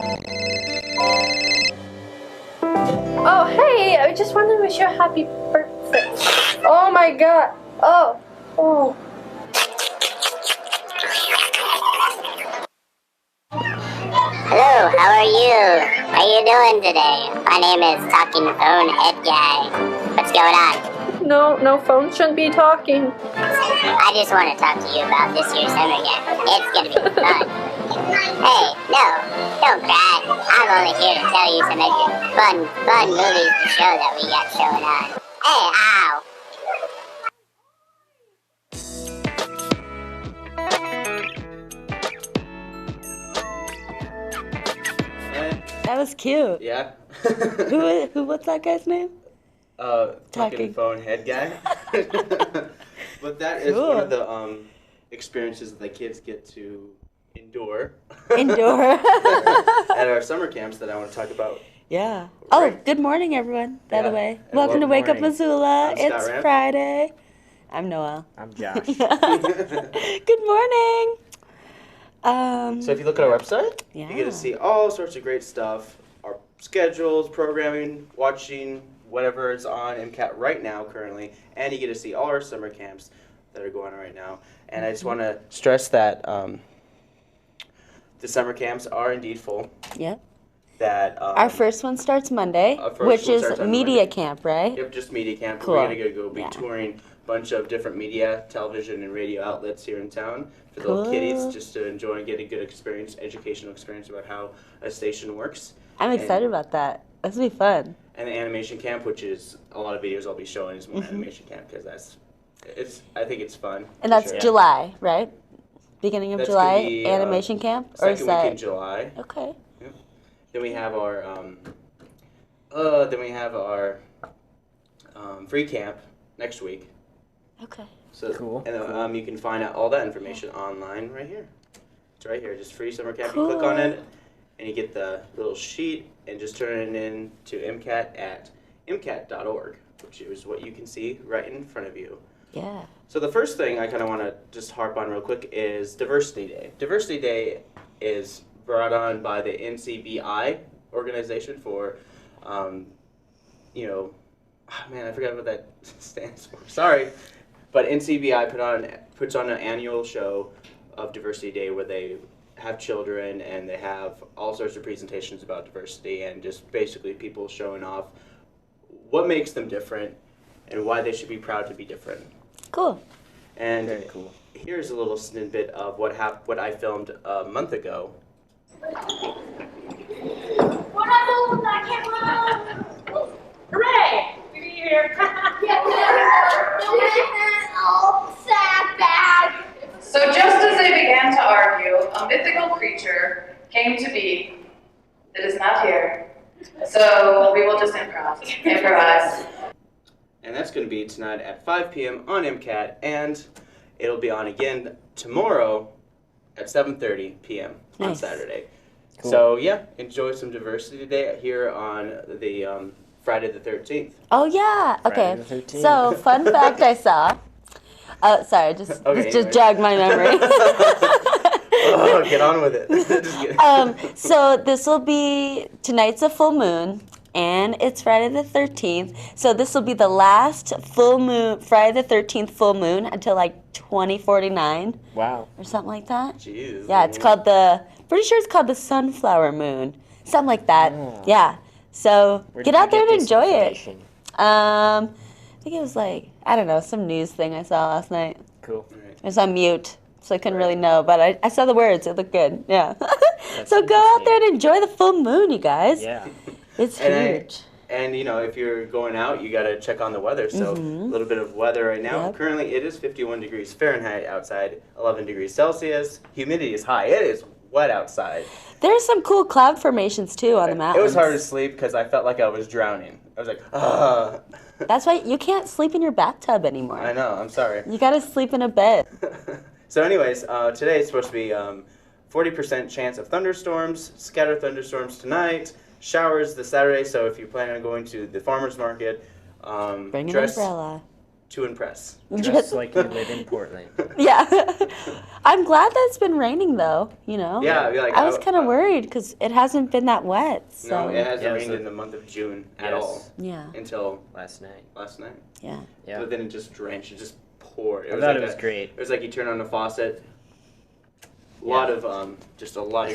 Oh, hey, I just wanted to wish you a happy birthday. Oh my god. Oh. Hello, how are you? How you doing today? My name is Talking Phone Head Guy. What's going on? No phone shouldn't be talking. I just want to talk to you about this year's summer camp. It's gonna be fun. Hey, no, don't cry. I'm only here to tell you some fun movies to show that we got showing on. Hey, ow! That was cute. Yeah. What's that guy's name? Talking phone head guy. But that is one of the experiences that the kids get to endure. At our summer camps that I want to talk about. Yeah. Right. Oh, good morning, everyone, by the way. And Welcome to Wake Up morning. Missoula. I'm Scott It's Ramp. Friday. I'm Noelle. I'm Josh. Good morning. So if you look at our website, Yeah. you get to see all sorts of great stuff. Our schedules, programming, watching whatever is on MCAT right now currently, and you get to see all our summer camps that are going on right now. And I just want to stress that the summer camps are indeed full. Yep. That Our first one starts Monday, our first which one is starts on media Monday. camp, right? Yep, just media camp. Cool. We're going to be Yeah. touring a bunch of different media, television, and radio outlets here in town for the Cool. little kiddies just to enjoy and get a good experience, educational experience about how a station works. I'm excited about that. This will be fun. And the animation camp, which is a lot of videos I'll be showing, is more animation camp because I think it's fun. And for that's sure. July, right? Beginning of That's July, gonna be, animation camp? Or is Second week that... in July. Okay. Then we have our free camp next week. Okay. So Cool, And then, you can find out all that information online right here. It's right here, just free summer camp. Cool. You click on it, and you get the little sheet, and just turn it in to MCAT at MCAT.org, which is what you can see right in front of you. Yeah. So the first thing I kind of want to just harp on real quick is Diversity Day. Diversity Day is brought on by the NCBI organization for, I forgot what that stands for. Sorry. But NCBI puts on an annual show of Diversity Day where they have children and they have all sorts of presentations about diversity and just basically people showing off what makes them different and why they should be proud to be different. Cool. And Very cool. here's a little snippet of what I filmed a month ago. What happened? I can't run. Hooray! You're here. Oh, sad bag. So just as they began to argue, a mythical creature came to be that is not here. So we will just improvise. And that's going to be tonight at 5 p.m. on MCAT, and it'll be on again tomorrow at 7:30 p.m. on Nice. Saturday. Cool. So yeah, enjoy some diversity today here on the Friday the 13th. Oh, yeah. Okay. Friday the 13th. So, fun fact I saw. Sorry, this anyway. just jogged my memory. Oh, get on with it. Just kidding. So this will be, tonight's a full moon, and it's Friday the 13th. So this will be the last full moon, Friday the 13th full moon until like 2049 Wow. or something like that. Jeez. Yeah, it's called pretty sure it's called the sunflower moon. Something like that. Oh. Yeah. So Where get did you out there get and this enjoy it. information? I think it was like, I don't know, some news thing I saw last night. Cool. It was on mute, so I couldn't really know, but I saw the words. It looked good. Yeah. That's So go out interesting. there and enjoy the full moon, you guys. Yeah. It's And huge. And if you're going out, you got to check on the weather. So a little bit of weather right now. Yep. Currently, it is 51 degrees Fahrenheit outside, 11 degrees Celsius. Humidity is high. It is wet outside. There's some cool cloud formations too on the mountains. It was hard to sleep because I felt like I was drowning. I was like, ugh. That's why you can't sleep in your bathtub anymore. I know. I'm sorry. You gotta sleep in a bed. So anyways, today it's supposed to be 40% chance of thunderstorms, scattered thunderstorms tonight, showers this Saturday. So if you plan on going to the farmer's market, Bring an dress umbrella. to impress. Just like you live in Portland. Yeah. I'm glad that it's been raining though, you know? Yeah, like I was kind of worried because it hasn't been that wet. So. No, it hasn't Yeah, rained so- in the month of June at Yes. all Yeah. until Last night. last night. Yeah. Yeah. But then it just drenched. It just poured. I thought it was great. It was like you turn on the faucet. A lot of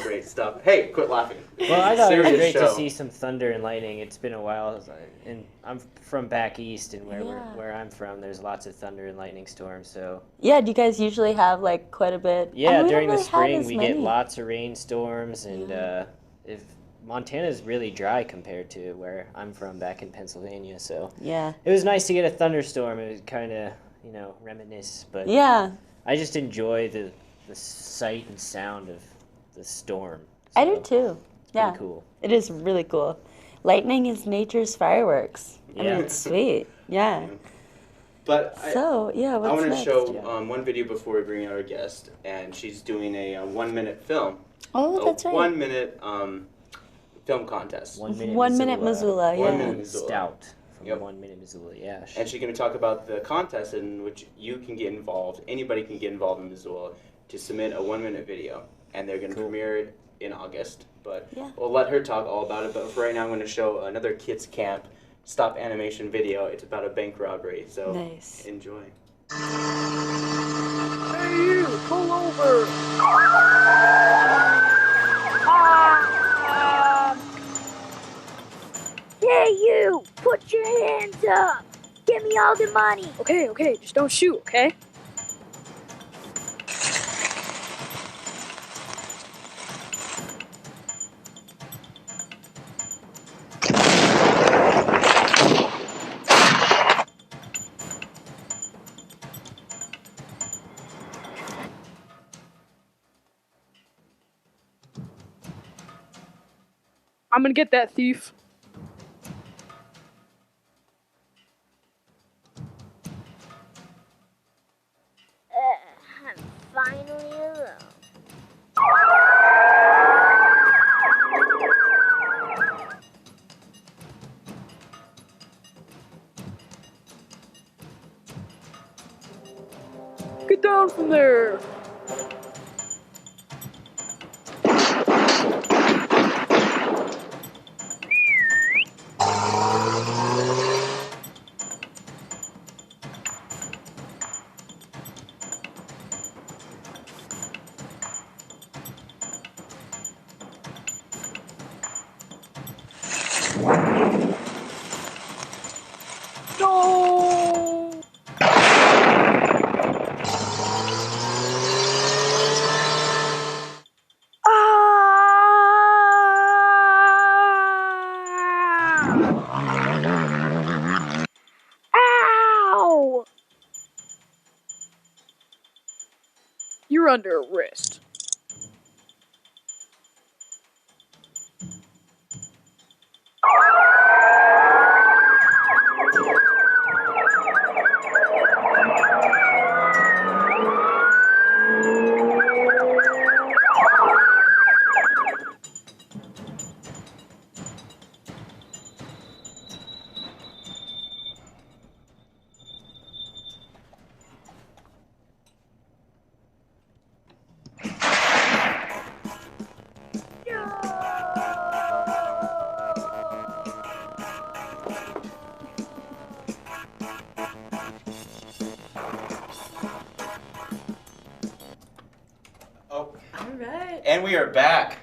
great stuff. Hey, quit laughing. Well, I thought it was Serious great to show. see some thunder and lightning. It's been a while, and I'm from back east, and Yeah. where I'm from, there's lots of thunder and lightning storms. So Yeah, do you guys usually have like quite a bit? yeah, I mean, we during don't the really have spring as we get many. lots of rainstorms, and if Montana's really dry compared to where I'm from back in Pennsylvania, so Yeah. it was nice to get a thunderstorm. It was kind of reminisce, but Yeah. I just enjoy the sight and sound of the storm. I do so too. It's Yeah. pretty cool. It is really cool. Lightning is nature's fireworks. I Yeah. mean, it's sweet. Yeah. But So, yeah, I what's want to next? show one video before we bring out our guest, and she's doing a 1-minute film. Oh, that's right. 1-minute film contest. 1 minute 1 minute Missoula, yeah. 1 minute Missoula. Stout from Yep. 1 minute Missoula, yeah. And she's going to talk about the contest in which you can get involved. Anybody can get involved in Missoula to submit a 1-minute video, and they're going to premiere it in August. But Yeah. we'll let her talk all about it. But for right now, I'm going to show another kids camp stop animation video. It's about a bank robbery. So Nice. enjoy. Hey, you, pull over. Hey, you! Put your hands up! Give me all the money! Okay, just don't shoot, okay? I'm gonna get that thief. I'm finally alone. Get down from there. No! Ow! You're under arrest. Oh, All right. and we are back.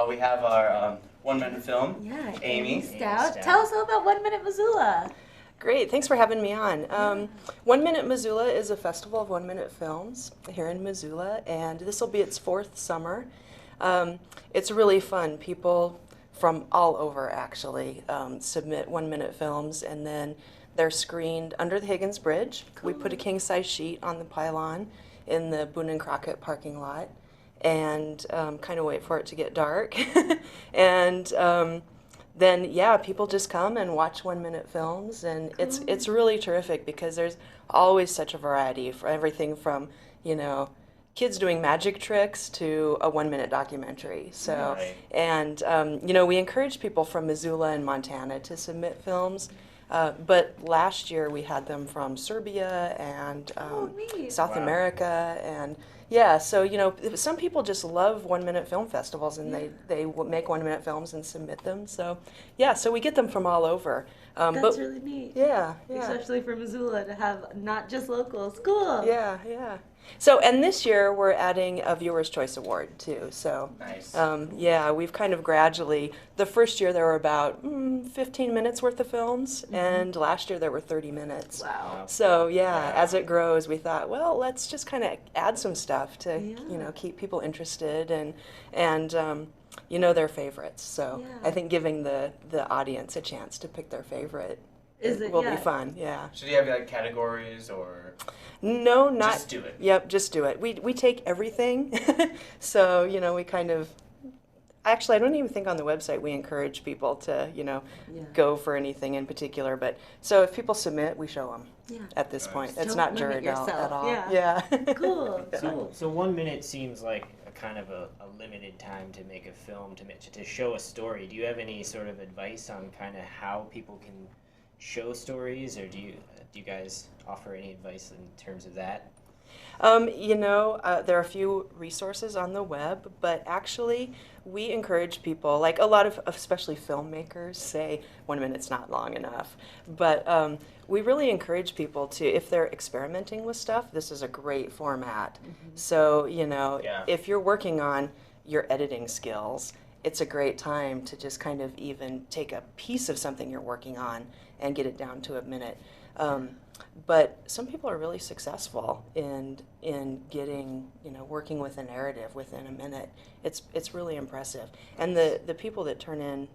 We have our 1-minute film. Yeah, Amy. Stout. Stout. Tell us all about 1 Minute Missoula. Great, thanks for having me on. 1 Minute Missoula is a festival of 1-minute films here in Missoula, and this will be its 4th summer. It's really fun. People from all over actually submit 1-minute films, and then they're screened under the Higgins Bridge. We put a king-size sheet on the pylon in the Boone and Crockett parking lot, and kind of wait for it to get dark. And then yeah, people just come and watch 1-minute films, and it's really terrific because there's always such a variety for everything from, you know, kids doing magic tricks to a 1-minute documentary. So, Right. and you know, we encourage people from Missoula and Montana to submit films. But last year we had them from Serbia and neat. South America, and yeah, so you know, some people just love 1 minute film festivals, and they make 1 minute films and submit them. So yeah, so we get them from all over. That's really neat. Yeah, Especially for Missoula to have not just locals. Cool. Yeah. So, and this year we're adding a Viewer's Choice Award too. So, Nice. yeah, we've kind of gradually. The first year there were about 15 minutes worth of films, and last year there were 30 minutes. Wow. So yeah, as it grows, we thought, well, let's just kind of add some stuff to you know, keep people interested and you know, their favorites. So I think giving the audience a chance to pick their favorite will be fun. Yeah. So do you have like categories or? No, not. Just do it. Yep, just do it. We take everything. So, you know, we kind of. Actually, I don't even think on the website we encourage people to, you know, go for anything in particular. But so if people submit, we show them. At this point, it's not juried out at all. Yeah. Cool. So 1 minute seems like a kind of a limited time to make a film, to show a story. Do you have any sort of advice on kind of how people can show stories, or do you guys offer any advice in terms of that? You know, there are a few resources on the web, but actually we encourage people, like a lot of, especially filmmakers, say 1 minute's not long enough. But we really encourage people to, if they're experimenting with stuff, this is a great format. So, you know, if you're working on your editing skills, it's a great time to just kind of even take a piece of something you're working on and get it down to a minute. But some people are really successful in getting, you know, working with a narrative within a minute. It's really impressive. And the people that turn in,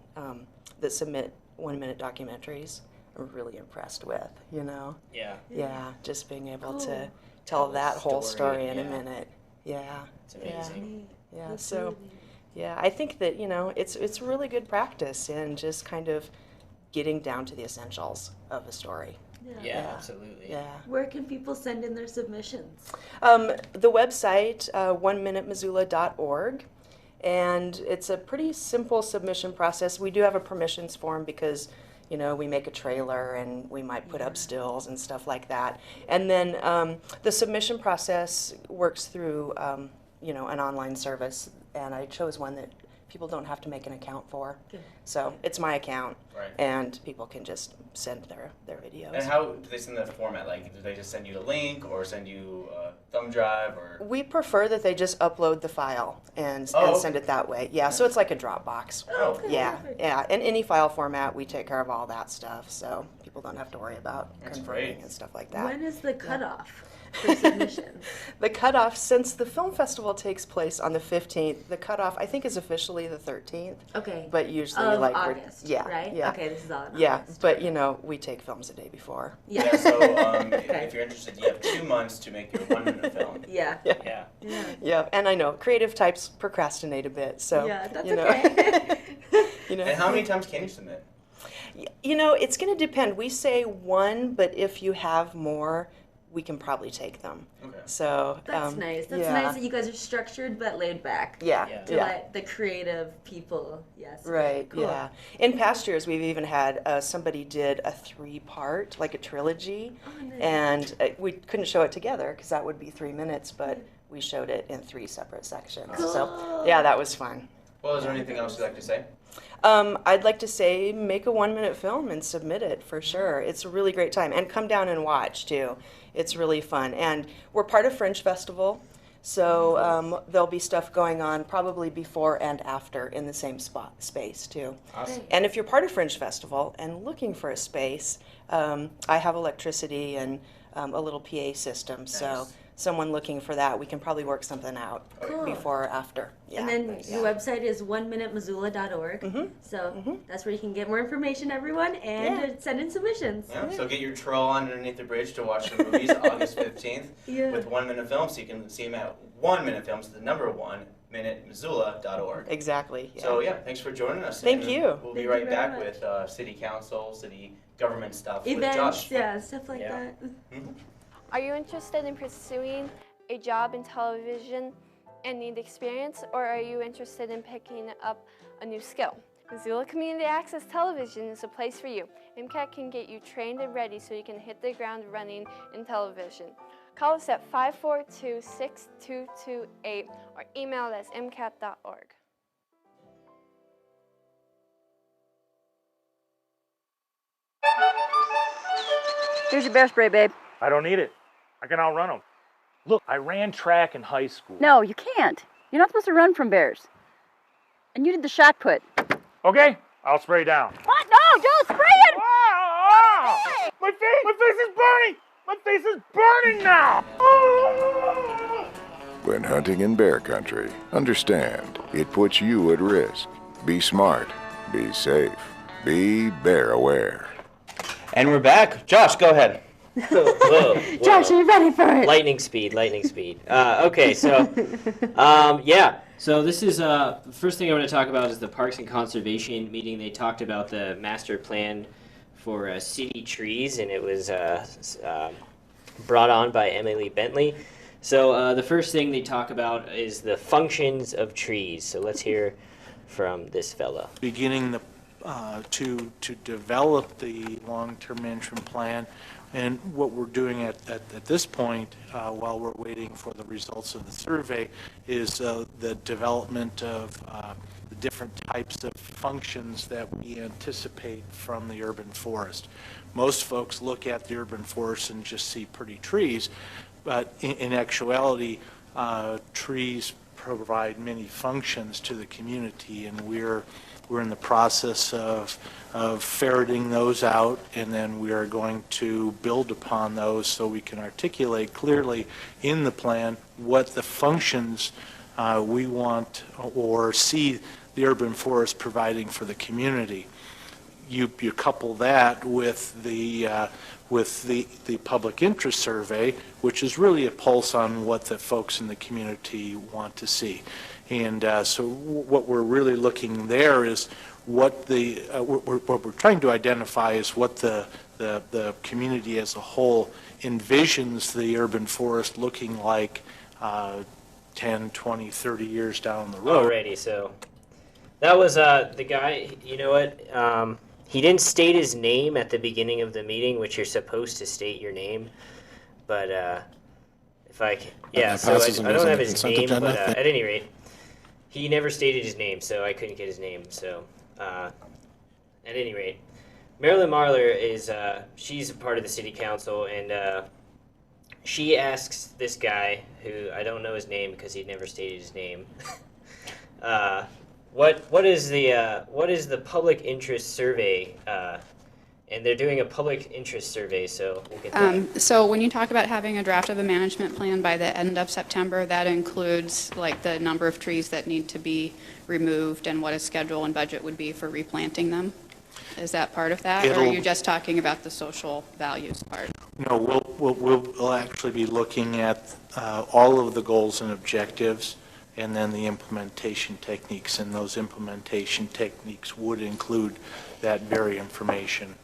that submit 1 minute documentaries, I'm really impressed with, you know? Yeah, just being able to tell that whole story in a minute. Yeah. It's amazing. Yeah, so, yeah, I think that, you know, it's really good practice in just kind of getting down to the essentials of a story. Yeah, absolutely. Yeah. Where can people send in their submissions? The website, 1minutemissoula.org, and it's a pretty simple submission process. We do have a permissions form because, you know, we make a trailer and we might put up stills and stuff like that. And then the submission process works through, you know, an online service, and I chose one that people don't have to make an account for. So it's my account, and people can just send their videos. And how do they send the format? Like, do they just send you a link or send you a thumb drive or? We prefer that they just upload the file and send it that way. Yeah, so it's like a Dropbox. Yeah, and any file format, we take care of all that stuff, so people don't have to worry about converting and stuff like that. When is the cutoff for submissions? The cutoff, since the film festival takes place on the 15th, the cutoff I think is officially the 13th. Okay. But usually of like August, right? Yeah. Okay, this is all in August. But you know, we take films a day before. So if you're interested, you have 2 months to make your 1 minute film. Yeah, and I know creative types procrastinate a bit, so that's you know. okay. You know. And how many times can you submit? You know, it's going to depend. We say 1, but if you have more, we can probably take them. Okay. So that's nice. That's nice that you guys are structured but laid back. To let the creative people, Right. Cool. Yeah. In past years, we've even had somebody did a 3-part, like a trilogy, and we couldn't show it together because that would be 3 minutes, but we showed it in 3 separate sections. Cool. So yeah, that was fun. Well, is there anything else you'd like to say? I'd like to say make a 1 minute film and submit it for sure. It's a really great time. And come down and watch too. It's really fun. And we're part of Fringe Festival, so there'll be stuff going on probably before and after in the same space too. Awesome. And if you're part of Fringe Festival and looking for a space, I have electricity and a little PA system. So someone looking for that, we can probably work something out before or after. And then your website is 1minutemissoula.org. So that's where you can get more information, everyone, and send in submissions. So get your troll underneath the bridge to watch the movies August 15th with 1 minute films. So you can see them at 1 minute films, the number 1minutemissoula.org. Exactly. So thanks for joining us. Thank you. We'll be right back with city council, city government stuff Events, with Josh. stuff like that. Are you interested in pursuing a job in television and need experience, or are you interested in picking up a new skill? Missoula Community Access Television is a place for you. MCAT can get you trained and ready so you can hit the ground running in television. Call us at 542-6228 or email us mcat.org. Here's your bear spray, babe. I don't need it. I can outrun them. Look, I ran track in high school. No, you can't. You're not supposed to run from bears. And you did the shot put. Okay, I'll spray down. What? No, don't spray it! My face is burning! My face is burning now! When hunting in bear country, understand, it puts you at risk. Be smart, be safe, be bear aware. And we're back. Josh, go ahead. Whoa. Josh, are you ready for it? Lightning speed. Okay, so, yeah. So this is, the first thing I want to talk about is the Parks and Conservation meeting. They talked about the master plan for city trees, and it was brought on by Emily Bentley. So the first thing they talk about is the functions of trees. So let's hear from this fella. Beginning to develop the long-term management plan, and what we're doing at this point, while we're waiting for the results of the survey, is the development of the different types of functions that we anticipate from the urban forest. Most folks look at the urban forest and just see pretty trees, but in actuality, trees provide many functions to the community, and we're in the process of ferreting those out, and then we are going to build upon those so we can articulate clearly in the plan what the functions we want or see the urban forest providing for the community. You couple that with the public interest survey, which is really a pulse on what the folks in the community want to see. And so what we're really looking there is what what we're trying to identify is what the community as a whole envisions the urban forest looking like 10, 20, 30 years down the road. Alrighty, so that was the guy, you know what, he didn't state his name at the beginning of the meeting, which you're supposed to state your name, but if I can, yeah, so I don't have his name, but at any rate, he never stated his name, so I couldn't get his name, so at any rate, Marilyn Marler is, she's a part of the city council, and she asks this guy, who I don't know his name because he never stated his name, what is the public interest survey, and they're doing a public interest survey, so we'll get that. So when you talk about having a draft of a management plan by the end of September, that includes like the number of trees that need to be removed and what a schedule and budget would be for replanting them? Is that part of that, or are you just talking about the social values part? No, we'll actually be looking at all of the goals and objectives, and then the implementation techniques, and those implementation techniques would include that very information.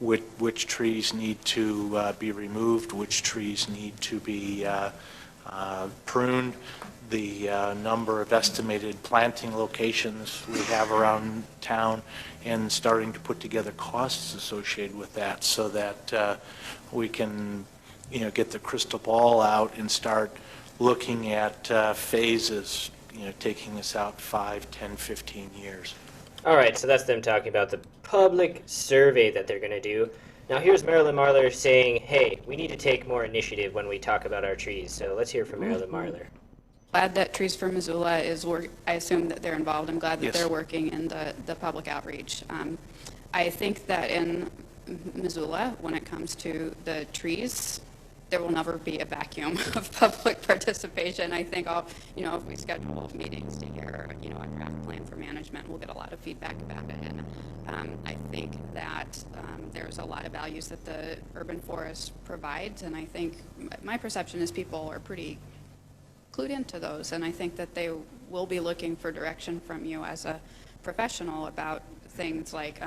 Which trees need to be removed, which trees need to be pruned, the number of estimated planting locations we have around town, and starting to put together costs associated with that so that we can get the crystal ball out and start looking at phases, taking us out 5, 10, 15 years. All right, so that's them talking about the public survey that they're going to do. Now here's Marilyn Marler saying, hey, we need to take more initiative when we talk about our trees. So let's hear from Marilyn Marler. Glad that Trees for Missoula is I assume that they're involved. I'm glad that Yes. they're working in the public outreach. I think that in Missoula, when it comes to the trees, there will never be a vacuum of public participation. I think if we schedule meetings together, a draft plan for management, we'll get a lot of feedback about it. And I think that there's a lot of values that the urban forest provides, and I think my perception is people are pretty clued into those, and I think that they will be looking for direction from you as a professional about things like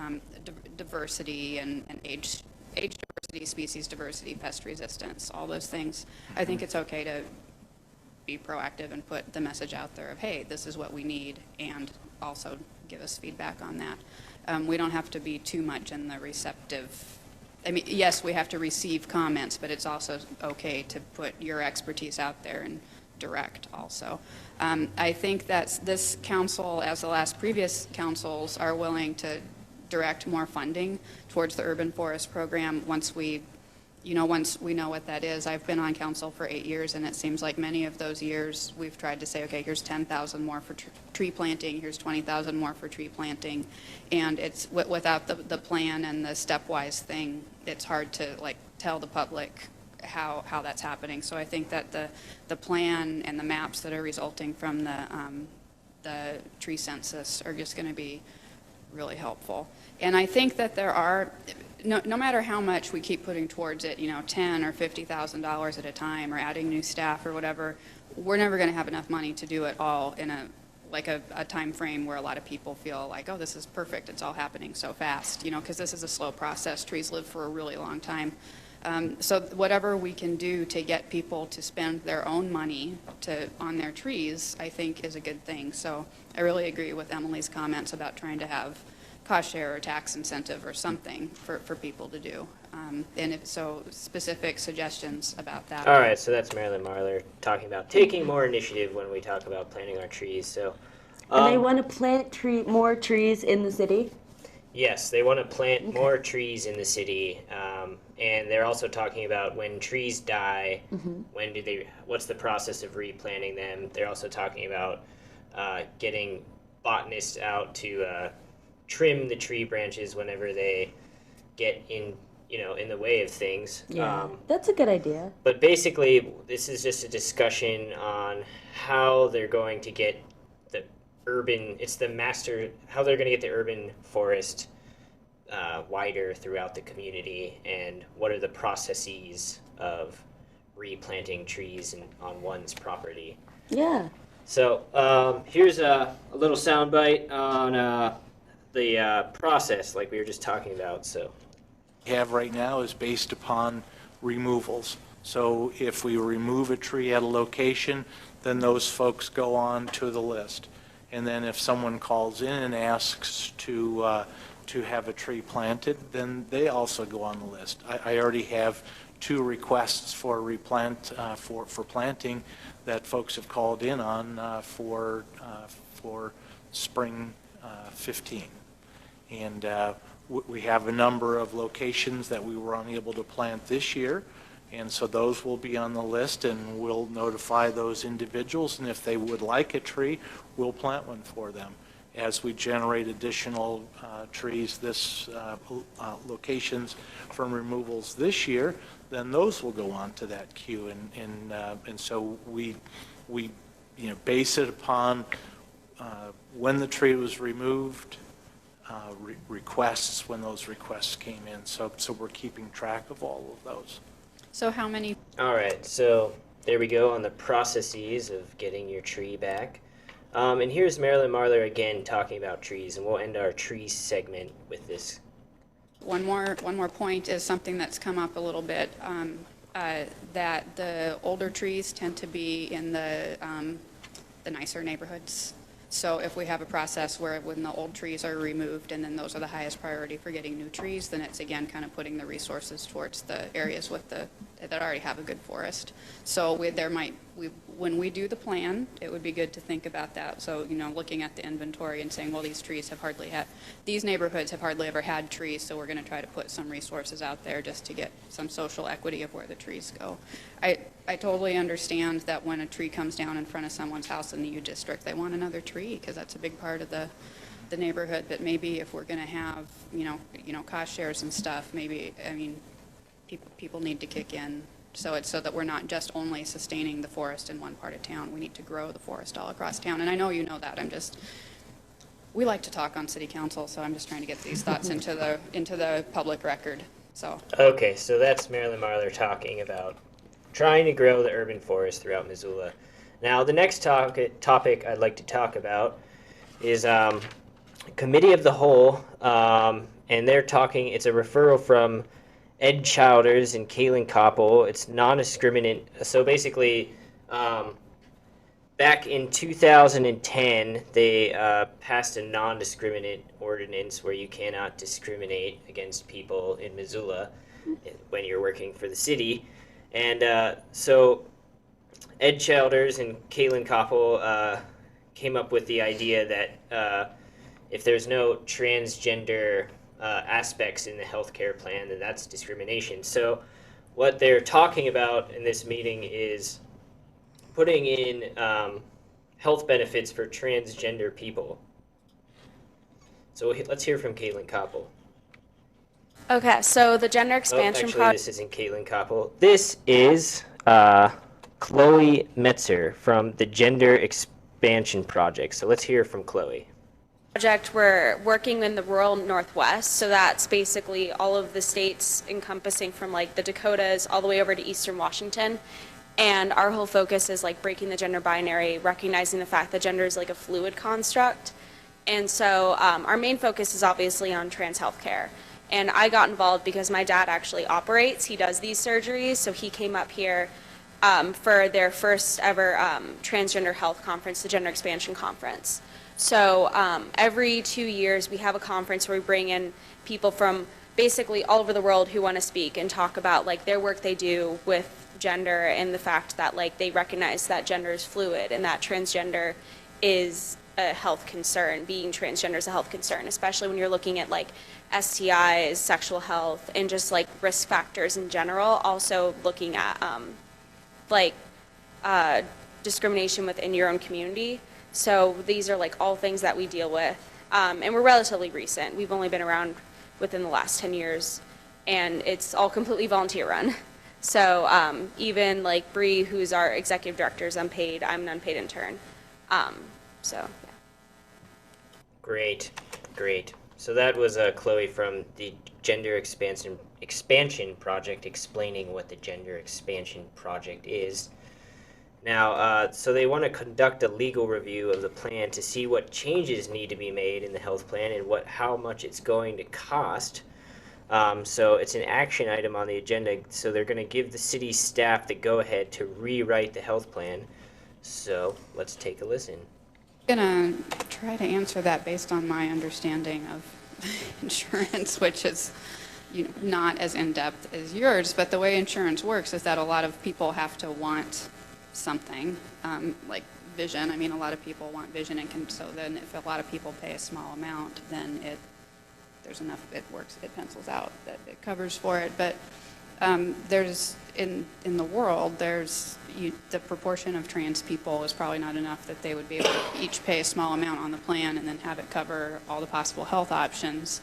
diversity and age diversity, species diversity, pest resistance, all those things. I think it's okay to be proactive and put the message out there of, hey, this is what we need, and also give us feedback on that. We don't have to be too much in the receptive. I mean, yes, we have to receive comments, but it's also okay to put your expertise out there and direct also. I think that this council, as the last previous councils, are willing to direct more funding towards the urban forest program once we know what that is. I've been on council for 8 years, and it seems like many of those years we've tried to say, okay, here's 10,000 more for tree planting, here's 20,000 more for tree planting, and it's without the plan and the stepwise thing, it's hard to like tell the public how that's happening. So I think that the plan and the maps that are resulting from the tree census are just going to be really helpful. And I think that there are, no matter how much we keep putting towards it, $10,000 or $50,000 at a time, or adding new staff or whatever, we're never going to have enough money to do it all in a time frame where a lot of people feel like, oh, this is perfect, it's all happening so fast, because this is a slow process. Trees live for a really long time. So whatever we can do to get people to spend their own money on their trees, I think is a good thing. So I really agree with Emily's comments about trying to have cost share or tax incentive or something for people to do. And so specific suggestions about that. All right, so that's Marilyn Marler talking about taking more initiative when we talk about planting our trees. So, and they want to plant more trees in the city? Yes, they want to plant more trees in the city, and they're also talking about when trees die, what's the process of replanting them. They're also talking about getting botanists out to trim the tree branches whenever they get in the way of things. Yeah, that's a good idea. But basically, this is just a discussion on how they're going to get how they're going to get the urban forest wider throughout the community, and what are the processes of replanting trees on one's property. Yeah. So here's a little soundbite on the process, like we were just talking about. So we have right now is based upon removals. So if we remove a tree at a location, then those folks go on to the list. And then if someone calls in and asks to have a tree planted, then they also go on the list. I already have 2 requests for for planting that folks have called in on for spring 15. And we have a number of locations that we were unable to plant this year, and so those will be on the list, and we'll notify those individuals, and if they would like a tree, we'll plant one for them. As we generate additional trees, locations from removals this year, then those will go on to that queue, and so we base it upon when the tree was removed, requests when those requests came in. So we're keeping track of all of those. So how many? All right, so there we go on the processes of getting your tree back. And here's Marilyn Marler again talking about trees, and we'll end our trees segment with this. One more point is something that's come up a little bit, that the older trees tend to be in the nicer neighborhoods. So if we have a process where when the old trees are removed and then those are the highest priority for getting new trees, then it's again kind of putting the resources towards the areas that already have a good forest. So when we do the plan, it would be good to think about that. So looking at the inventory and saying, well, these neighborhoods have hardly ever had trees, so we're going to try to put some resources out there just to get some social equity of where the trees go. I totally understand that when a tree comes down in front of someone's house in the U district, they want another tree because that's a big part of the neighborhood. But maybe if we're going to have cost shares and stuff, people need to kick in. So it's so that we're not just only sustaining the forest in one part of town. We need to grow the forest all across town. And I know you know that. We like to talk on city council, so I'm just trying to get these thoughts into the public record. So. Okay, so that's Marilyn Marler talking about trying to grow the urban forest throughout Missoula. Now, the next topic I'd like to talk about is Committee of the Whole, and they're talking, it's a referral from Ed Childers and Caitlin Koppel. It's non-discriminant. So basically, back back in 2010, they passed a non-discriminate ordinance where you cannot discriminate against people in Missoula when you're working for the city. And so Ed Childers and Caitlin Koppel came up with the idea that if there's no transgender aspects in the healthcare plan, then that's discrimination. So what they're talking about in this meeting is putting in health benefits for transgender people. So let's hear from Caitlin Koppel. Okay, so the gender expansion Actually, this isn't Caitlin Koppel. This is Chloe Metzer from the Gender Expansion Project. So let's hear from Chloe. Project, we're working in the rural Northwest, so that's basically all of the states encompassing from like the Dakotas all the way over to Eastern Washington. And our whole focus is like breaking the gender binary, recognizing the fact that gender is like a fluid construct. And so our main focus is obviously on trans healthcare. And I got involved because my dad actually operates, he does these surgeries, so he came up here for their first ever transgender health conference, the Gender Expansion Conference. So every 2 years we have a conference where we bring in people from basically all over the world who want to speak and talk about like their work they do with gender and the fact that like they recognize that gender is fluid and that transgender is a health concern. Being transgender is a health concern, especially when you're looking at like STIs, sexual health, and just like risk factors in general. Also looking at discrimination within your own community. So these are like all things that we deal with. And we're relatively recent. We've only been around within the last 10 years, and it's all completely volunteer run. So even like Bree, who's our executive director, is unpaid. I'm an unpaid intern. So yeah. Great, great. So that was Chloe from the Gender Expansion Project explaining what the Gender Expansion Project is. Now, so they want to conduct a legal review of the plan to see what changes need to be made in the health plan and how much it's going to cost. So it's an action item on the agenda. So they're going to give the city staff the go-ahead to rewrite the health plan. So let's take a listen. I'm going to try to answer that based on my understanding of insurance, which is not as in-depth as yours. But the way insurance works is that a lot of people have to want something, like vision. I mean, a lot of people want vision, and so then if a lot of people pay a small amount, then there's enough, it works, it pencils out that it covers for it. But there's, in the world, the proportion of trans people is probably not enough that they would be able to each pay a small amount on the plan and then have it cover all the possible health options.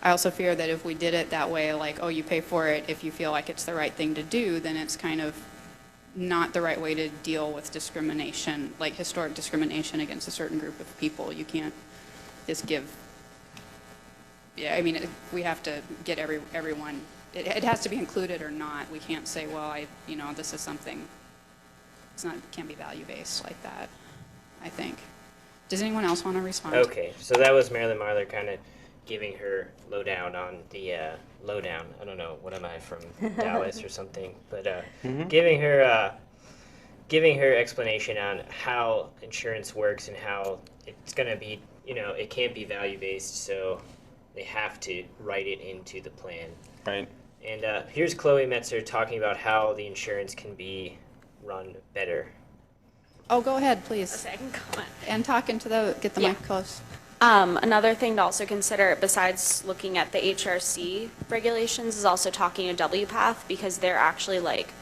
I also fear that if we did it that way, like, oh, you pay for it if you feel like it's the right thing to do, then it's kind of not the right way to deal with discrimination, like historic discrimination against a certain group of people. You can't just give, yeah, I mean, we have to get everyone, it has to be included or not. We can't say, well, this is something, it can't be value-based like that, I think. Does anyone else want to respond? Okay, so that was Marilyn Marler kind of giving her lowdown on the lowdown. I don't know, what am I, from Dallas or something? But giving her explanation on how insurance works and how it's going to be, it can't be value-based, so they have to write it into the plan. Right. And here's Chloe Metzer talking about how the insurance can be run better. Oh, go ahead, please. Okay, I can comment. And get the mic close. Another thing to also consider, besides looking at the HRC regulations, is also talking to WPATH, because they're actually like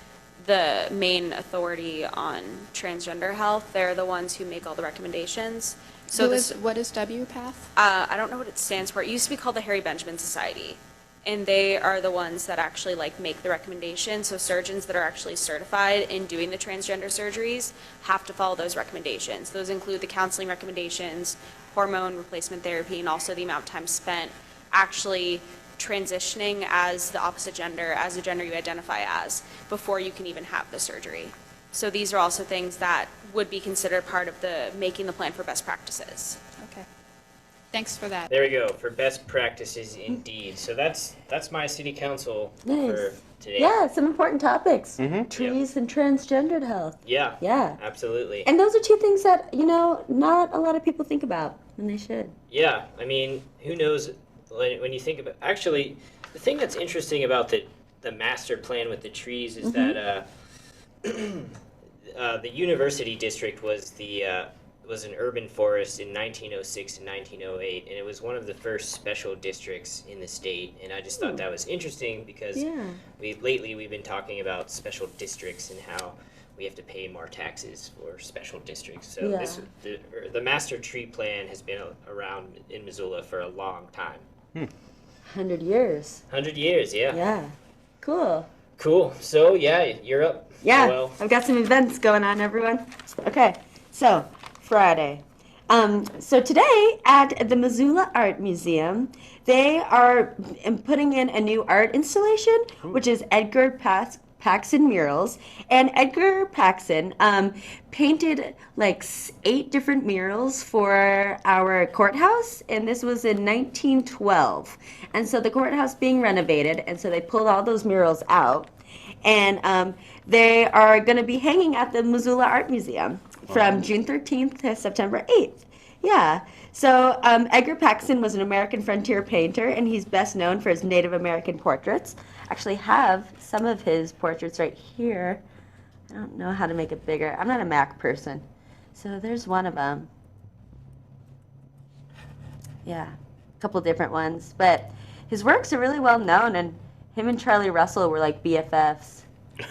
the main authority on transgender health. They're the ones who make all the recommendations. So what is WPATH? I don't know what it stands for. It used to be called the Harry Benjamin Society, and they are the ones that actually like make the recommendations. So surgeons that are actually certified in doing the transgender surgeries have to follow those recommendations. Those include the counseling recommendations, hormone replacement therapy, and also the amount of time spent actually transitioning as the opposite gender, as the gender you identify as, before you can even have the surgery. So these are also things that would be considered part of the making the plan for best practices. Okay. Thanks for that. There we go, for best practices indeed. So that's my city council for Nice. today. Yeah, some important topics. Mm-hmm. Trees and transgendered health. Yeah. Yeah. Absolutely. And those are two things that, not a lot of people think about, and they should. Yeah, I mean, who knows, when you think about, actually, the thing that's interesting about the master plan with the trees is that the university district was an urban forest in 1906 and 1908, and it was one of the first special districts in the state, and I just thought that was interesting because lately we've been talking about special districts and how we have to pay more taxes for special districts. So the master tree plan has been around in Missoula for a long time. 100 years. 100 years, yeah. Yeah. Cool. Cool. So, yeah, you're up. Yeah, Well, I've got some events going on, everyone. Okay, so Friday. So today at the Missoula Art Museum, they are putting in a new art installation, which is Edgar Paxson murals. And Edgar Paxson painted like 8 different murals for our courthouse, and this was in 1912. And so the courthouse being renovated, and so they pulled all those murals out. And they are going to be hanging at the Missoula Art Museum from June 13th to September 8th. Yeah. So Edgar Paxson was an American frontier painter, and he's best known for his Native American portraits. Actually have some of his portraits right here. I don't know how to make it bigger. I'm not a Mac person. So there's one of them. Yeah, a couple different ones. But his works are really well known, and him and Charlie Russell were like BFFs. Cool.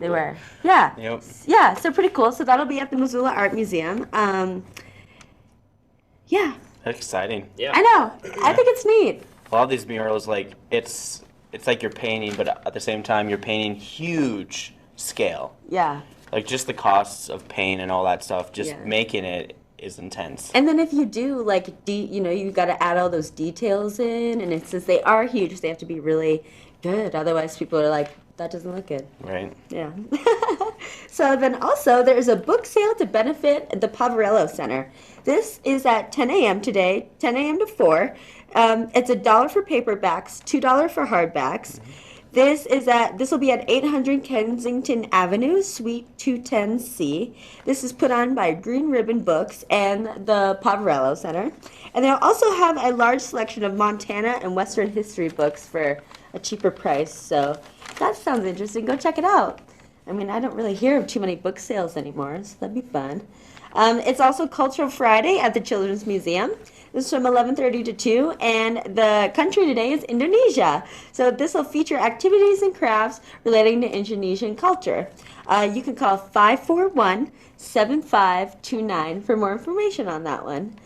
They were. Yeah. Yep. Yeah, so pretty cool. So that'll be at the Missoula Art Museum. Yeah. That's exciting. Yeah. I know. I think it's neat. A lot of these murals, like, it's like you're painting, but at the same time, you're painting huge scale. Yeah. Like, just the costs of paint and all that stuff, just making it is intense. And then if you do, like, you got to add all those details in, and it says they are huge, they have to be really good. Otherwise, people are like, that doesn't look good. Right. Yeah. So then also, there's a book sale to benefit the Poverello Center. This is at 10 a.m. today, 10 a.m. to 4. It's $1 for paperbacks, $2 for hardbacks. This will be at 800 Kensington Avenue, Suite 210C. This is put on by Green Ribbon Books and the Poverello Center. And they'll also have a large selection of Montana and Western history books for a cheaper price. So that sounds interesting. Go check it out. I mean, I don't really hear of too many book sales anymore, so that'd be fun. It's also Cultural Friday at the Children's Museum. This is from 11:30 to 2, and the country today is Indonesia. So this will feature activities and crafts relating to Indonesian culture. You can call 541-7529 for more information on that one.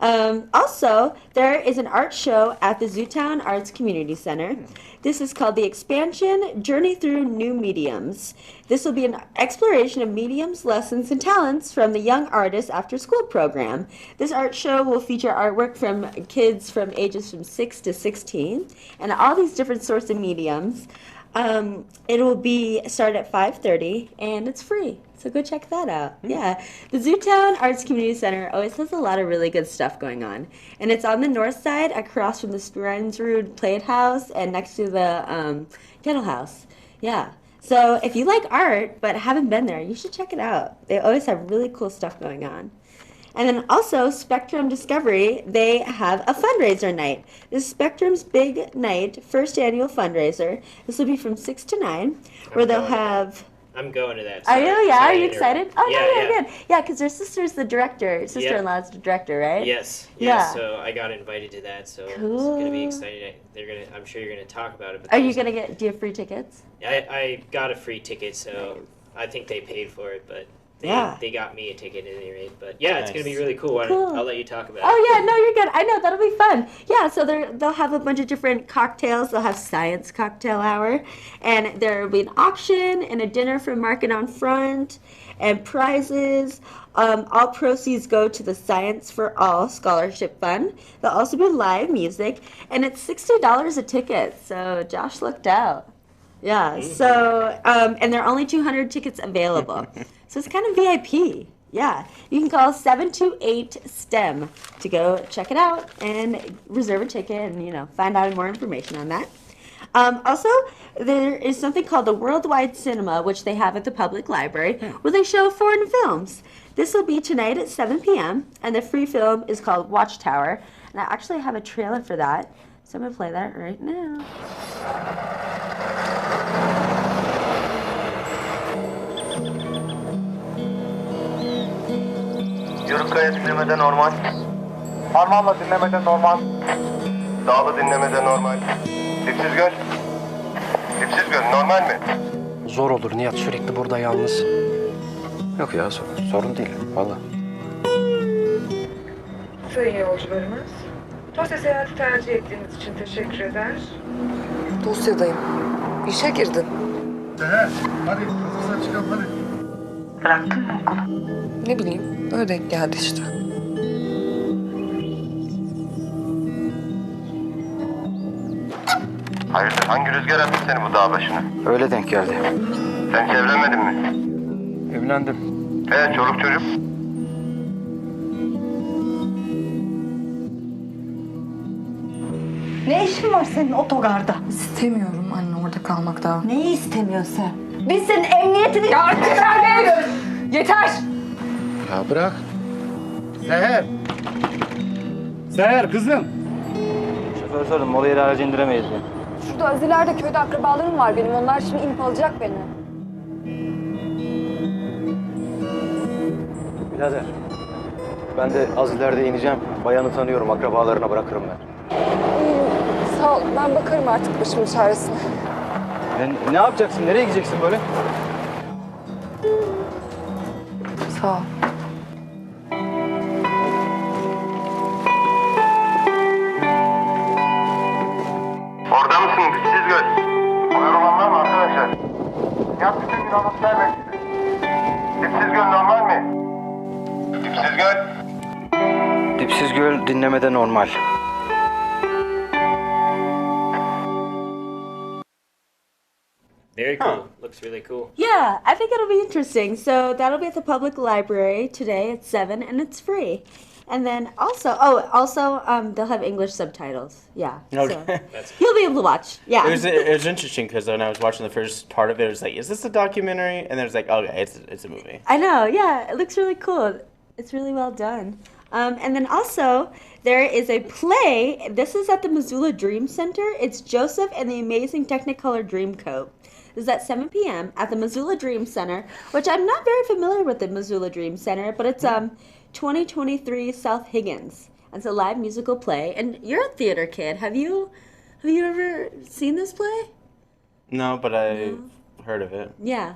Also, there is an art show at the Zootown Arts Community Center. This is called The Expansion Journey Through New Mediums. This will be an exploration of mediums, lessons, and talents from the Young Artists After School program. This art show will feature artwork from kids from ages from 6 to 16 and all these different sorts of mediums. It will be started at 5:30 and it's free. So go check that out. Yeah. The Zootown Arts Community Center always has a lot of really good stuff going on. And it's on the north side across from the Strensrud Plate House and next to the Kettle House. Yeah. So if you like art but haven't been there, you should check it out. They always have really cool stuff going on. And then also, Spectrum Discovery, they have a fundraiser night. This is Spectrum's big night, first annual fundraiser. This will be from 6 to 9, where they'll have... I'm going to that. Are you? Yeah, are you excited? Oh, yeah, no, yeah, good. Yeah, because their sister's the director. Sister-in-law's the director, right? Yes. Yeah. So I got invited to that, so Cool. it's going to be exciting. I'm sure you're going to talk about it. But Are you going to do you have free tickets? I got a free ticket, so I think they paid for it, but they got me a ticket at any rate. But yeah, it's going to be really cool. I'll let you talk about it. Oh, yeah, no, you're good. I know, that'll be fun. Yeah, so they'll have a bunch of different cocktails. They'll have science cocktail hour, and there will be an auction and a dinner from Market on Front and prizes. All proceeds go to the Science for All Scholarship Fund. There'll also be live music, and it's $60 a ticket, so Josh looked out. Yeah, so, and there are only 200 tickets available. So it's kind of VIP. Yeah, you can call 728-STEM to go check it out and reserve a ticket and, find out more information on that. Also, there is something called the Worldwide Cinema, which they have at the public library, where they show foreign films. This will be tonight at 7 p.m., and the free film is called Watchtower. And I actually have a trailer for that, so I'm going to play that right now. Yörükkaya dinlemede normal. Parmağımla dinlemede normal. Dağlı dinlemede normal. Dipsiz göl. Dipsiz göl normal mi? Zor olur Nihat sürekli burada yalnız. Yok ya sorun değil valla. Sayın yolcularımız, dosya seyahati tercih ettiğiniz için teşekkür eder. Dosyadayım. İşe girdim. Hadi hazırsan çıkalım hadi. Bıraktın mı okulu? Ne bileyim, öyle denk geldi işte. Hayırdır hangi rüzgar attı seni bu dağ başına? Öyle denk geldi. Sen hiç evlenmedin mi? Evlendim. Çoluk çocuk? Ne işin var senin otogarda? İstemiyorum anne orada kalmak daha. Neyi istemiyorsun sen? Biz senin emniyetini... Ya artık vermeye gör! Yeter! Ya bırak. Seher. Seher kızım. Şoför sordum mola yeri aracı indiremeyiz diye. Şurada az ileride köyde akrabalarım var benim. Onlar şimdi inip alacak beni. Birader. Ben de az ileride ineceğim. Bayanı tanıyorum akrabalarına bırakırım ben. Sağ ol. Ben bakarım artık başımın çaresine. Ne yapacaksın? Nereye gideceksin böyle? Sağ ol. Orada mısın dipsiz göl? Haber olan var mı arkadaşlar? Yat bütün gün anlatlar belki. Dipsiz göl normal mi? Dipsiz göl? Dipsiz göl dinlemede normal. Very cool. Looks really cool. Yeah, I think it'll be interesting. So that'll be at the public library today at 7, and it's free. And then also, they'll have English subtitles. Yeah. Okay. So you'll be able to watch. Yeah. It was interesting because when I was watching the first part of it, it was like, is this a documentary? And then it was like, okay, it's a movie. I know. Yeah, it looks really cool. It's really well done. And then also, there is a play. This is at the Missoula Dream Center. It's Joseph and the Amazing Technicolor Dreamcoat. This is at 7 p.m. at the Missoula Dream Center, which I'm not very familiar with the Missoula Dream Center, but it's 2023 South Higgins. It's a live musical play. And you're a theater kid. Have you ever seen this play? No, but I've heard of it. Yeah.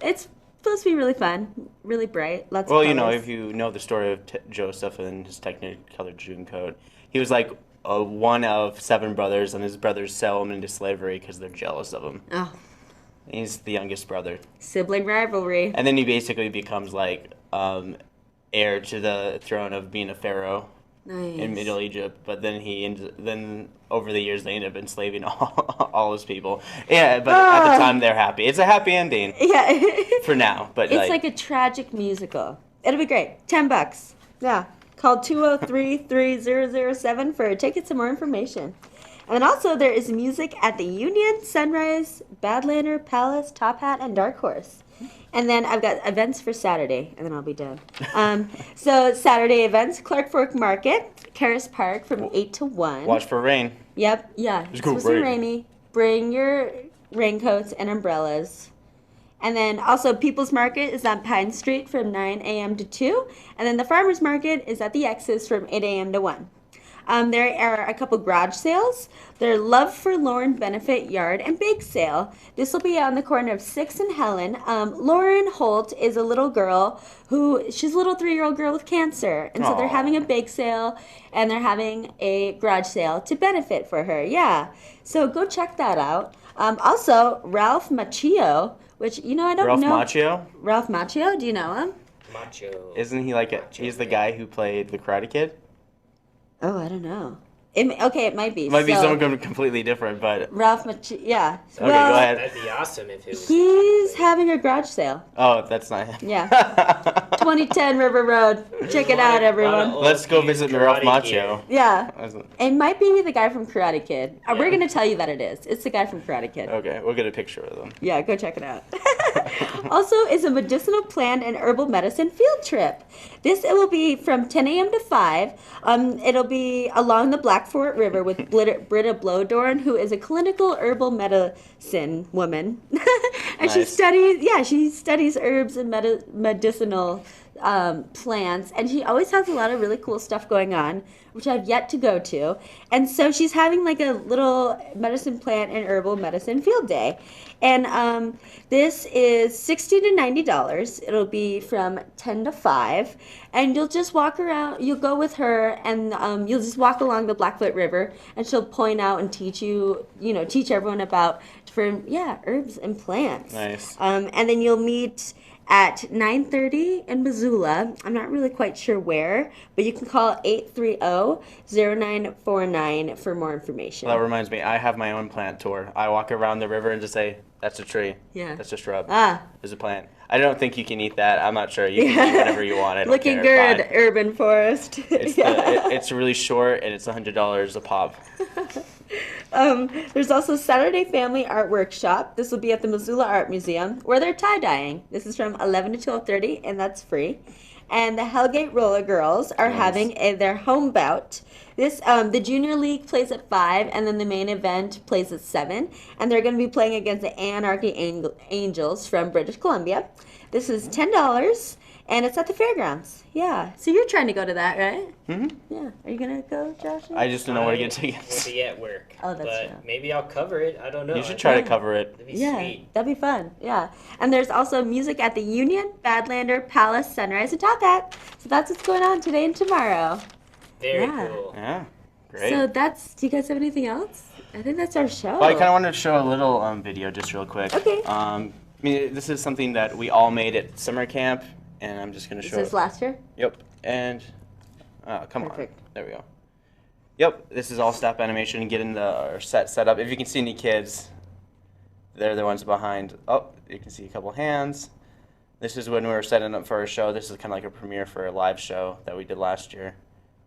It's supposed to be really fun, really bright, lots of Well, colors. if you know the story of Joseph and his Technicolor Dreamcoat, he was like one of 7 brothers, and his brothers sell him into slavery because they're jealous of him. Oh. He's the youngest brother. Sibling rivalry. And then he basically becomes like heir to the throne of being a pharaoh in Middle Egypt. But then over the years they end up enslaving all his people. Yeah, but at the time they're happy. It's a happy ending. Yeah. For now, but it's like a tragic musical. It'll be great. $10. Yeah. Call 203-3007 for tickets and more information. And then also there is music at the Union, Sunrise, Badlander, Palace, Top Hat, and Dark Horse. And then I've got events for Saturday, and then I'll be done. So Saturday events, Clark Fork Market, Karis Park from 8 to 1. Watch for rain. Yep, yeah. It's supposed to be rainy. Bring your raincoats and umbrellas. And then also People's Market is on Pine Street from 9 a.m. to 2. And then the Farmers Market is at the X's from 8 a.m. to 1. There are a couple garage sales. Their Love for Lauren Benefit Yard and Bake Sale. This will be on the corner of 6th and Helen. Lauren Holt is a little girl she's a little 3-year-old girl with cancer. And so they're having a bake sale and they're having a garage sale to benefit for her. Yeah. So go check that out. Also, Ralph Macchio, which, I don't know. Ralph Macchio? Ralph Macchio, do you know him? Macho. Isn't he he's the guy who played the Karate Kid? Oh, I don't know. It might be. It might be So, someone completely different, but Ralph Macchio, yeah. Okay, go ahead. That'd be awesome if it was. He's having a garage sale. oh, that's not him. Yeah. 2010 River Road. Check it out, everyone. Let's go visit Ralph Macchio. Yeah. It might be the guy from Karate Kid. We're going to tell you that it is. It's the guy from Karate Kid. Okay, we'll get a picture of them. Yeah, go check it out. Also is a medicinal plant and herbal medicine field trip. It will be from 10 a.m. to 5. It'll be along the Black Fork River with Britta Blowdorn, who is a clinical herbal medicine woman. And she studies herbs and medicinal plants, and she always has a lot of really cool stuff going on, which I've yet to go to. And so she's having like a little medicine plant and herbal medicine field day. And this is $60 to $90. It'll be from 10 to 5. And you'll just walk around, you'll go with her, and you'll just walk along the Blackfoot River, and she'll point out and teach everyone about different, herbs and plants. Nice. And then you'll meet at 9:30 in Missoula. I'm not really quite sure where, but you can call 830-0949 for more information. Well, that reminds me, I have my own plant tour. I walk around the river and just say, that's a tree. Yeah. That's a shrub. Ah. There's a plant. I don't think you can eat that. I'm not sure. You can eat whatever you want. I don't Looking care. good, urban forest. It's really short, and it's $100 a pop. There's also Saturday Family Art Workshop. This will be at the Missoula Art Museum, where they're tie-dyeing. This is from 11 to 12:30, and that's free. And the Hellgate Roller Girls are having their home bout. The Junior League plays at 5, and then the main event plays at 7. And they're going to be playing against the Anarchy Angels from British Columbia. This is $10, and it's at the fairgrounds. Yeah. So you're trying to go to that, right? Mm-hmm. Yeah. Are you going to go, Josh? I just don't know where to get tickets. I'll be at work. Oh, that's but true. Maybe I'll cover it. I don't know. You should try to cover it. That'd be sweet. That'd be fun. Yeah. And there's also music at the Union, Badlander, Palace, Sunrise, and Top Hat. So that's what's going on today and tomorrow. Very cool. Yeah. Great. So do you guys have anything else? I think that's our show. Well, I kind of wanted to show a little video just real quick. Okay. I mean, this is something that we all made at summer camp, and I'm just going to show Is this last year? Yep. And, come Perfect. on. There we go. Yep. This is all stop animation, getting our set up. If you can see any kids, they're the ones behind. Oh, you can see a couple hands. This is when we were setting up for our show. This is kind of like a premiere for a live show that we did last year.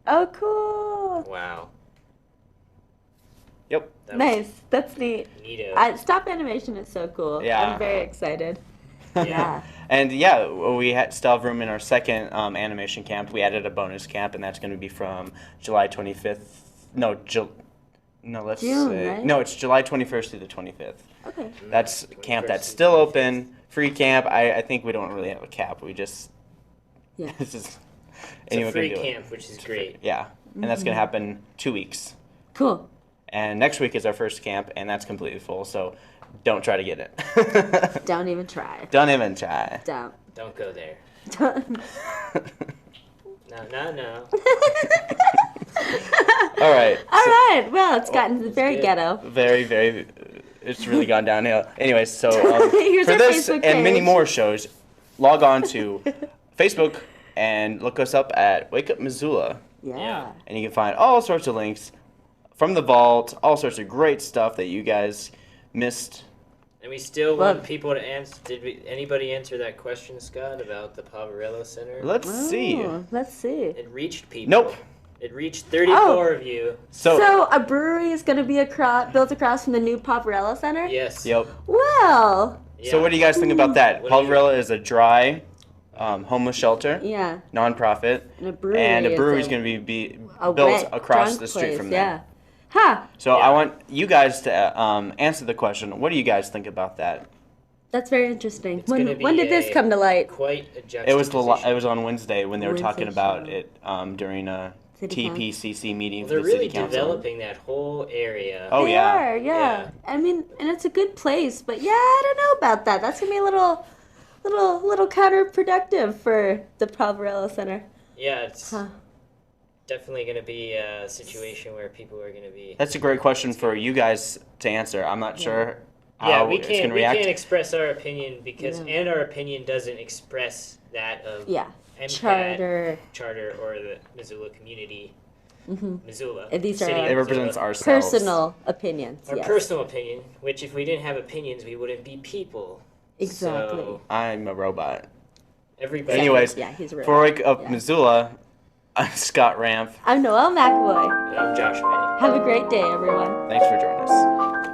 Oh, cool. Wow. Yep. Nice. That's neat. Neato. Stop animation is so cool. Yeah. I'm very excited. Yeah. And we still have room in our second animation camp. We added a bonus camp, and that's going to be from July 25th. June, right? No, it's July 21st through the 25th. Okay. That's camp that's still open, free camp. I think we don't really have a cap. We just it's a anyone free can do camp, which is great. Yeah, and that's going to happen 2 weeks. Cool. And next week is our first camp, and that's completely full. So don't try to get it. Don't even try. Don't even try. Don't go there. Don't. No. All right. All right. Well, it's gotten very ghetto. Very, very. It's really gone downhill. Anyways, so Here's for our this Facebook and many page. more shows, log on to Facebook and look us up at Wake Up Missoula. Yeah. And you can find all sorts of links from the vault, all sorts of great stuff that you guys missed. And we still want people to answer. Anybody answer that question, Scott, about the Poverello Center? Let's see. Let's see. It reached people. Nope. It reached 34 of you. So a brewery is going to be built across from the new Poverello Center? Yes. Yep. Well. So what do you guys think about that? Poverello is a dry homeless shelter. Yeah. Nonprofit. And a brewery is going to be a built wet, across drunk the street place, from there. Yeah. Huh. So I want you guys to answer the question. What do you guys think about that? That's very interesting. gonna When be did this come to light? Quite a It was juxtaposition. on Wednesday when they were talking Wednesday about show. it during a City TPCC meeting Well, for they're the really city council. developing that whole area. Oh, They yeah. are, yeah. I mean, and it's a good place, but yeah, I don't know about that. That's gonna be a little counterproductive for the Poverello Center. Yeah, it's definitely going to be a situation where people are going to be. That's a great question for you guys to answer. I'm not sure how we it's going can't to react. express our opinion because and our opinion doesn't express that of Yeah. MCAT, Charter or the Missoula community. Missoula. And these city are of our It represents Missoula. ourselves. personal opinions. Our yes. personal opinion, which if we didn't have opinions, we wouldn't be people. Exactly. So I'm a robot. everybody. Anyways, Yeah, he's a robot. for Wake Up Yeah. Missoula, I'm Scott Ramp. I'm Noelle McAvoy. I'm Josh Manning. Have a great day, everyone. Thanks for joining us.